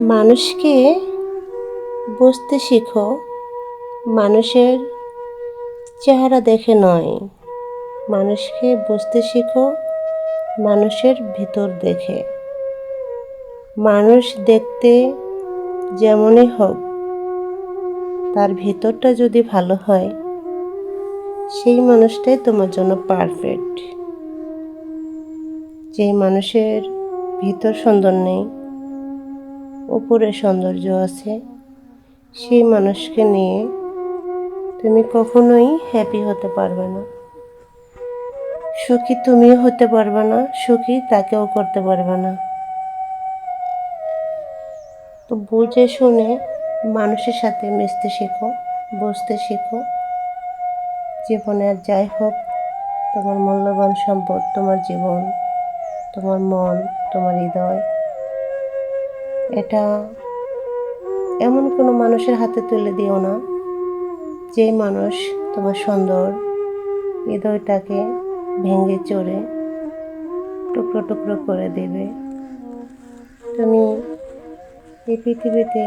মানুষকে বুঝতে শিখো মানুষের চেহারা দেখে নয়, মানুষকে বুঝতে শিখো মানুষের ভিতর দেখে। মানুষ দেখতে যেমনই হোক, তার ভিতরটা যদি ভালো হয়, সেই মানুষটাই তোমার জন্য পারফেক্ট। যেই মানুষের ভিতর সুন্দর নেই, উপরে সৌন্দর্য আছে, সেই মানুষকে নিয়ে তুমি কখনোই হ্যাপি হতে পারবে না। সুখী তুমিও হতে পারবে না, সুখী তাকেও করতে পারবে না। তো বুঝে শুনে মানুষের সাথে মিশতে শেখো, বুঝতে শেখো। জীবনে আর যাই হোক, তোমার মূল্যবান সম্পদ তোমার জীবন, তোমার মন, তোমার হৃদয়। এটা এমন কোনো মানুষের হাতে তুলে দিও না, যে মানুষ তোমার সুন্দর হৃদয়টাকে ভেঙে চড়ে টুকরো টুকরো করে দেবে। তুমি এই পৃথিবীতে